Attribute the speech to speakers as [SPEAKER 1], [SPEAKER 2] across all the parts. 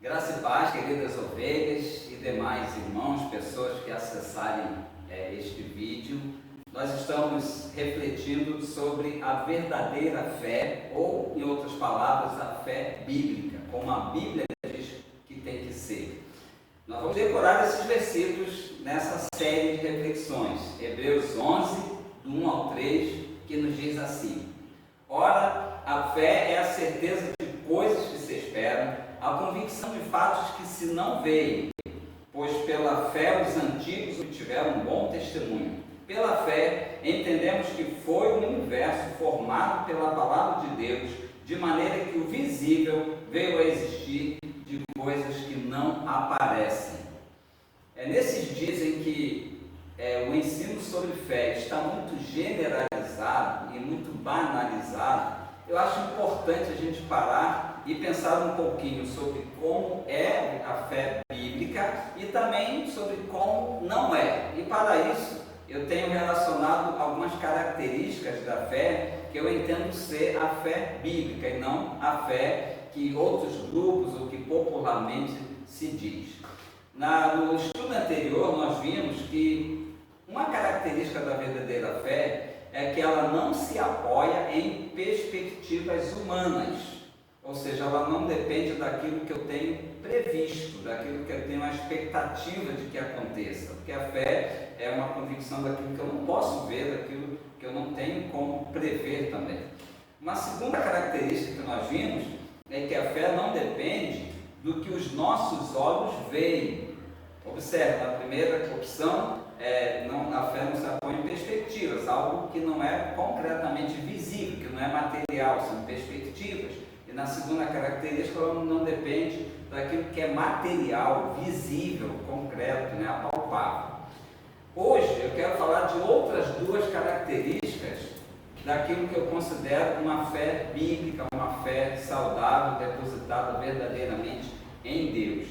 [SPEAKER 1] Graça e paz, queridas ovelhas e demais irmãos, pessoas que acessarem este vídeo. Nós estamos refletindo sobre a verdadeira fé, ou, em outras palavras, a fé bíblica, como a Bíblia diz que tem que ser. Nós vamos decorar esses versículos nessa série de reflexões. Hebreus 11, do 1 ao 3, que nos diz assim: Ora, a fé é a certeza de coisas que se esperam, a convicção de fatos que se não veem, pois pela fé os antigos obtiveram um bom testemunho. Pela fé entendemos que foi o universo formado pela palavra de Deus, de maneira que o visível veio a existir de coisas que não aparecem. É nesses dias em que o ensino sobre fé está muito generalizado e muito banalizado, eu acho importante a gente parar e pensar um pouquinho sobre como é a fé bíblica e também sobre como não é. E para isso, eu tenho relacionado algumas características da fé que eu entendo ser a fé bíblica e não a fé que outros grupos ou que popularmente se diz. No estudo anterior, nós vimos que uma característica da verdadeira fé é que ela não se apoia em perspectivas humanas, ou seja, ela não depende daquilo que eu tenho previsto, daquilo que eu tenho a expectativa de que aconteça, porque a fé é uma convicção daquilo que eu não posso ver, daquilo que eu não tenho como prever também. Uma segunda característica que nós vimos é que a fé não depende do que os nossos olhos veem. Observe, na primeira opção, a fé não se apoia em perspectivas, algo que não é concretamente visível, que não é material, são perspectivas. E na segunda característica, ela não depende daquilo que é material, visível, concreto, apalpável. Hoje eu quero falar de outras duas características daquilo que eu considero uma fé bíblica, uma fé saudável, depositada verdadeiramente em Deus.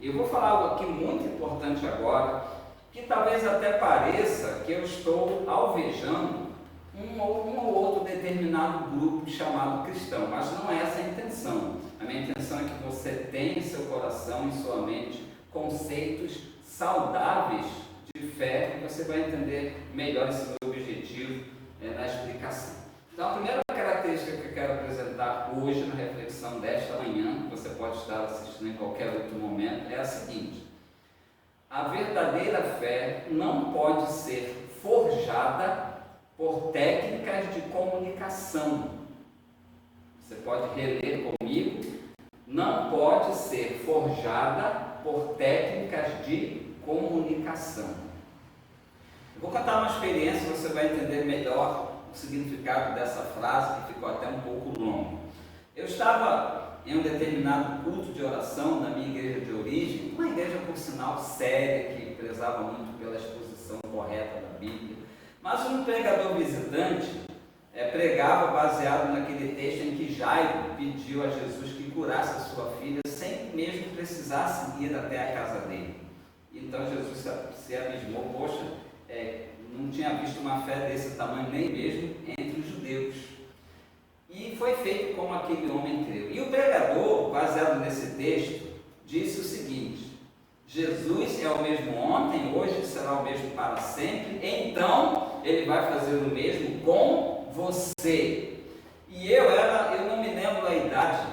[SPEAKER 1] Eu vou falar algo aqui muito importante agora, que talvez até pareça que eu estou alvejando um ou outro determinado grupo chamado cristão, mas não é essa a intenção. A minha intenção é que você tenha em seu coração, em sua mente, conceitos saudáveis de fé, e você vai entender melhor esse meu objetivo na explicação. Então, a primeira característica que eu quero apresentar hoje na reflexão desta manhã, que você pode estar assistindo em qualquer outro momento, é a seguinte: a verdadeira fé não pode ser forjada por técnicas de comunicação. Você pode reler comigo. Não pode ser forjada por técnicas de comunicação. Eu vou contar uma experiência e você vai entender melhor o significado dessa frase, que ficou até um pouco longo. Eu estava em um determinado culto de oração na minha igreja de origem, uma igreja, por sinal, séria, que prezava muito pela exposição correta da Bíblia, mas um pregador visitante pregava baseado naquele texto em que Jairo pediu a Jesus que curasse a sua filha sem mesmo precisasse ir até a casa dele. Então Jesus se abismou, poxa, não tinha visto uma fé desse tamanho nem mesmo entre os judeus. E foi feito como aquele homem creu. E o pregador, baseado nesse texto, disse o seguinte: Jesus é o mesmo ontem, hoje será o mesmo para sempre, então ele vai fazer o mesmo com você. E eu não me lembro da idade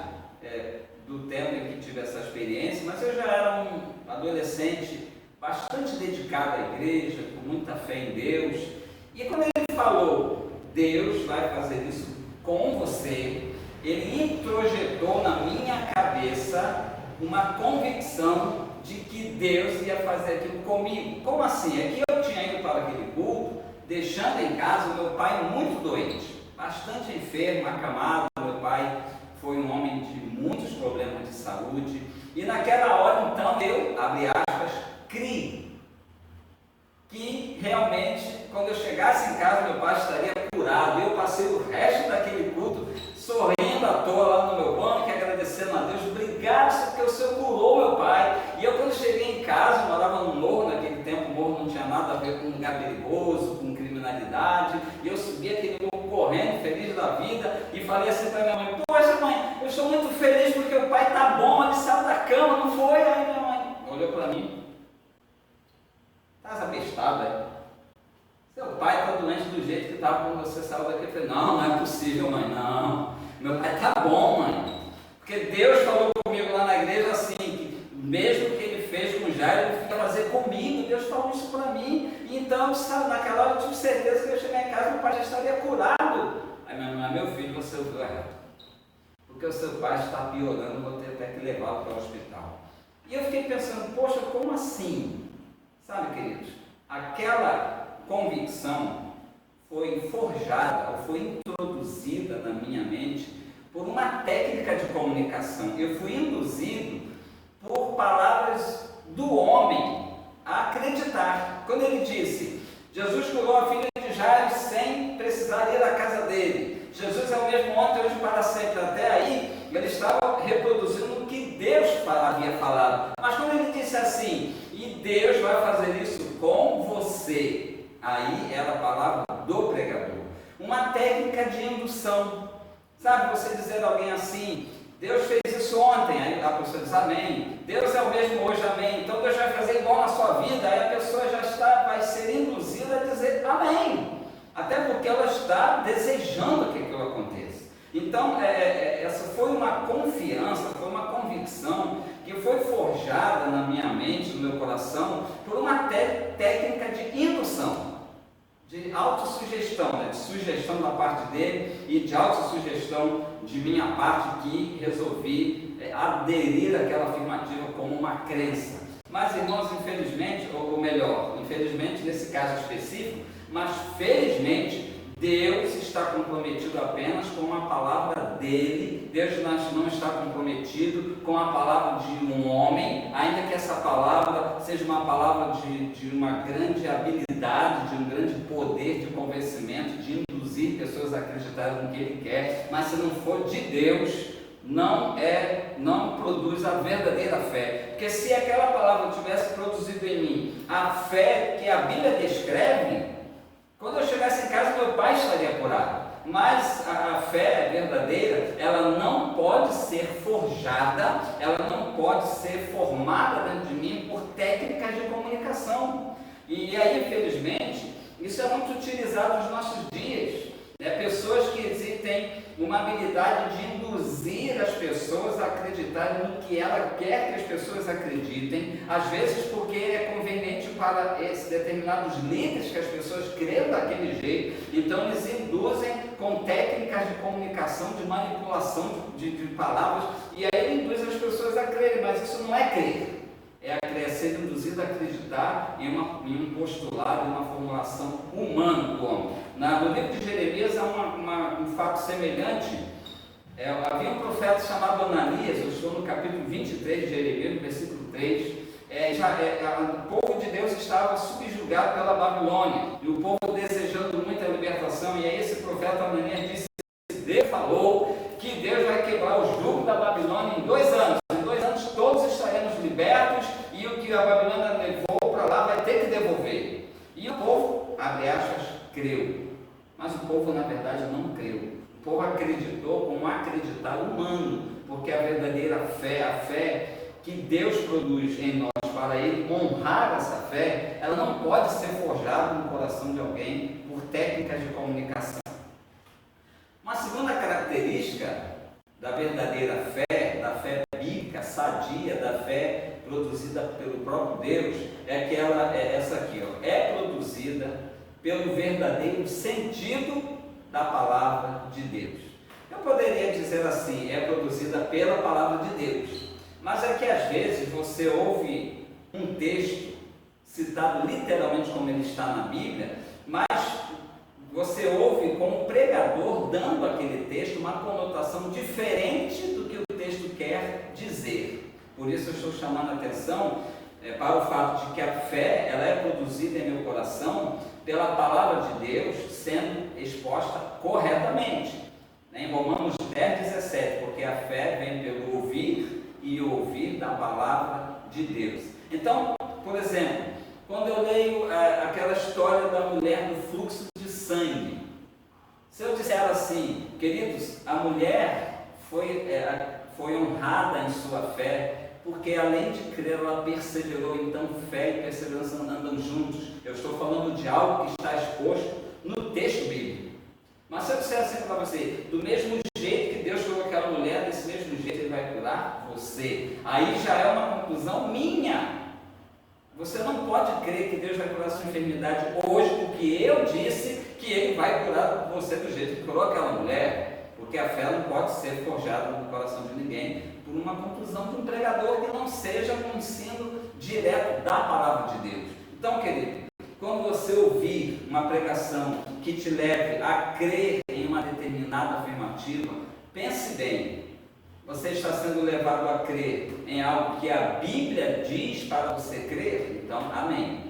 [SPEAKER 1] do tempo em que tive essa experiência, mas eu já era um adolescente bastante dedicado à igreja, com muita fé em Deus. E quando ele falou, Deus vai fazer isso com você, ele introjetou na minha cabeça uma convicção de que Deus ia fazer aquilo comigo. Como assim? É que eu tinha ido para aquele culto, deixando em casa o meu pai muito doente, bastante enfermo, acamado. Meu pai foi um homem de muitos problemas de saúde. E naquela hora, então, eu, abre aspas, criei que realmente, quando eu chegasse em casa, meu pai estaria curado. Eu passei o resto daquele culto sorrindo à toa lá no meu banco, agradecendo a Deus. Obrigado, Senhor, porque o Senhor curou meu pai. E eu, quando cheguei em casa, eu morava no morro, naquele tempo o morro não tinha nada a ver com um lugar perigoso, com criminalidade. E eu subi aquele morro correndo, feliz da vida, e falei assim para minha mãe: poxa mãe, eu estou muito feliz porque o pai está bom, ele saiu da cama, não foi? Aí minha mãe olhou para mim, estás abestado, é? Seu pai está doente do jeito que estava quando você saiu daqui. Eu falei, não é possível, mãe, não. Meu pai está bom, mãe. Porque Deus falou comigo lá na igreja assim, que mesmo que ele fez com Jairo, ele ia fazer comigo. Deus falou isso para mim. E então, sabe, naquela hora eu tive certeza que eu ia chegar em casa e meu pai já estaria curado. Aí minha mãe, meu filho, você ouviu errado. Porque o seu pai está piorando, vou ter até que levá-lo para o hospital. E eu fiquei pensando, poxa, como assim? Sabe, queridos, aquela convicção foi forjada ou foi introduzida na minha mente por uma técnica de comunicação. Eu fui induzido por palavras do homem a acreditar. Quando ele disse, Jesus curou a filha de Jairo sem precisar ir à casa dele. Jesus é o mesmo ontem, hoje, para sempre. Até aí, ele estava reproduzindo o que Deus havia falado. Mas quando ele disse assim, e Deus vai fazer isso com você, aí era a palavra do pregador. Uma técnica de indução. Sabe, você dizer a alguém assim, Deus fez isso ontem, aí a pessoa diz amém. Deus é o mesmo hoje, amém. Então Deus vai fazer igual na sua vida, aí a pessoa vai ser induzida a dizer amém. Até porque ela está desejando que aquilo aconteça. Então, essa foi uma confiança, foi uma convicção que foi forjada na minha mente, no meu coração, por uma técnica de indução, de autossugestão, né? De sugestão da parte dele e de autossugestão de minha parte, que resolvi aderir àquela afirmativa como uma crença. Mas, irmãos, infelizmente, ou melhor, infelizmente nesse caso específico, mas felizmente, Deus está comprometido apenas com a palavra dele. Deus não está comprometido com a palavra de um homem, ainda que essa palavra seja uma palavra de uma grande habilidade, de um grande poder de convencimento, de induzir pessoas a acreditarem no que ele quer, mas se não for de Deus, não produz a verdadeira fé. Porque se aquela palavra tivesse produzido em mim a fé que a Bíblia descreve, quando eu chegasse em casa, meu pai estaria curado. Mas a fé verdadeira, ela não pode ser forjada, ela não pode ser formada dentro de mim por técnicas de comunicação. E aí, infelizmente, isso é muito utilizado nos nossos dias. Pessoas que têm uma habilidade de induzir as pessoas a acreditarem no que ela quer que as pessoas acreditem, às vezes porque é conveniente para esses determinados líderes que as pessoas creiam daquele jeito. Então eles induzem com técnicas de comunicação, de manipulação de palavras, e aí ele induz as pessoas a crerem, mas isso não é crer. É ser induzido a acreditar em um postulado, em uma formulação humana do homem. No livro de Jeremias há um fato semelhante. Havia um profeta chamado Ananias, eu estou no capítulo 23 de Jeremias, no versículo 3. O povo de Deus estava subjugado pela Babilônia, e o povo desejando muita libertação, e aí esse profeta Ananias disse, Deus falou que Deus vai quebrar o jugo da Babilônia em 2 anos. Em 2 anos todos estaremos libertos, e o que a Babilônia levou para lá vai ter que devolver. E o povo, abre aspas, creu. Mas o povo na verdade não creu. O povo acreditou como acreditar humano, porque a verdadeira fé, a fé que Deus produz em nós para Ele honrar essa fé, ela não pode ser forjada no coração de alguém por técnicas de comunicação. Uma segunda característica da verdadeira fé, da fé bíblica, sadia, da fé produzida pelo próprio Deus, é que ela é essa aqui, é produzida pelo verdadeiro sentido da palavra de Deus. Eu poderia dizer assim, é produzida pela palavra de Deus, mas é que às vezes você ouve um texto citado literalmente como ele está na Bíblia, mas você ouve como pregador dando àquele texto uma conotação diferente do que o texto quer dizer. Por isso eu estou chamando a atenção para o fato de que a fé ela é produzida em meu coração pela palavra de Deus sendo exposta corretamente. Em Romanos 10:17, porque a fé vem pelo ouvir e ouvir da palavra de Deus. Então, por exemplo, quando eu leio aquela história da mulher do fluxo de sangue, se eu disser assim, queridos, a mulher foi honrada em sua fé, porque além de crer, ela perseverou. Então fé e perseverança andam juntos. Eu estou falando de algo que está exposto no texto bíblico. Mas se eu disser assim para você, do mesmo jeito que Deus curou aquela mulher, desse mesmo jeito Ele vai curar você, aí já é uma conclusão minha. Você não pode crer que Deus vai curar a sua enfermidade hoje, porque eu disse que Ele vai curar você do jeito que curou aquela mulher, porque a fé não pode ser forjada no coração de ninguém por uma conclusão de um pregador que não seja um ensino direto da palavra de Deus. Então, querido, quando você ouvir uma pregação que te leve a crer em uma determinada afirmativa, pense bem. Você está sendo levado a crer em algo que a Bíblia diz para você crer? Então, amém.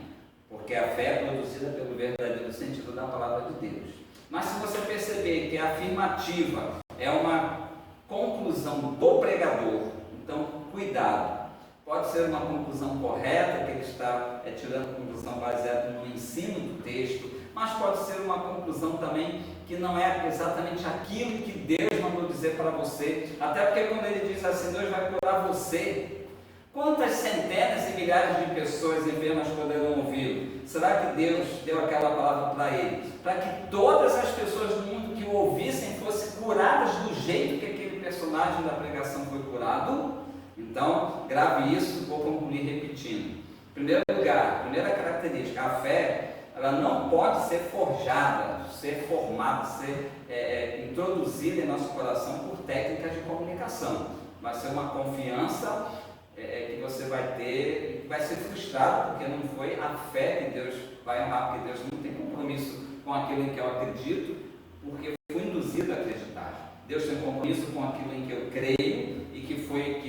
[SPEAKER 1] Porque a fé é produzida pelo verdadeiro sentido da palavra de Deus. Mas se você perceber que a afirmativa é uma conclusão do pregador, então, cuidado. Pode ser uma conclusão correta, que ele está tirando conclusão baseada no ensino do texto, mas pode ser uma conclusão também que não é exatamente aquilo que Deus mandou dizer para você. Até porque quando ele diz assim, Deus vai curar você, quantas centenas e milhares de pessoas enfermas poderão ouvi-lo? Será que Deus deu aquela palavra para ele? Para que todas as pessoas do mundo que o ouvissem fossem curadas do jeito que aquele personagem da pregação foi curado? Então, grave isso, vou concluir repetindo. Em primeiro lugar, primeira característica, a fé, ela não pode ser forjada, ser formada, ser introduzida em nosso coração por técnicas de comunicação. Vai ser uma confiança que você vai ter, que vai ser frustrado, porque não foi a fé que Deus vai honrar, porque Deus não tem compromisso com aquilo em que eu acredito, porque fui induzido a acreditar. Deus tem compromisso com aquilo em que eu creio e que foi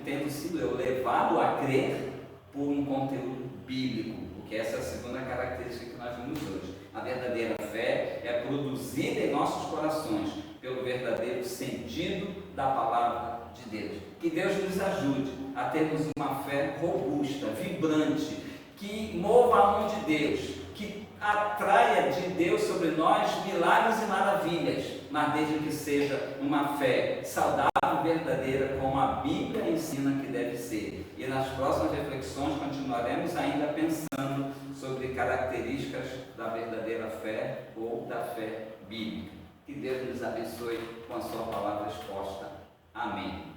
[SPEAKER 1] tendo sido eu levado a crer por um conteúdo bíblico, porque essa é a segunda característica que nós vimos hoje. A verdadeira fé é produzida em nossos corações pelo verdadeiro sentido da palavra de Deus. Que Deus nos ajude a termos uma fé robusta, vibrante, que mova a mão de Deus, que atraia de Deus sobre nós milagres e maravilhas, mas desde que seja uma fé saudável e verdadeira, como a Bíblia ensina que deve ser. E nas próximas reflexões continuaremos ainda pensando sobre características da verdadeira fé ou da fé bíblica. Que Deus nos abençoe com a sua palavra exposta. Amém.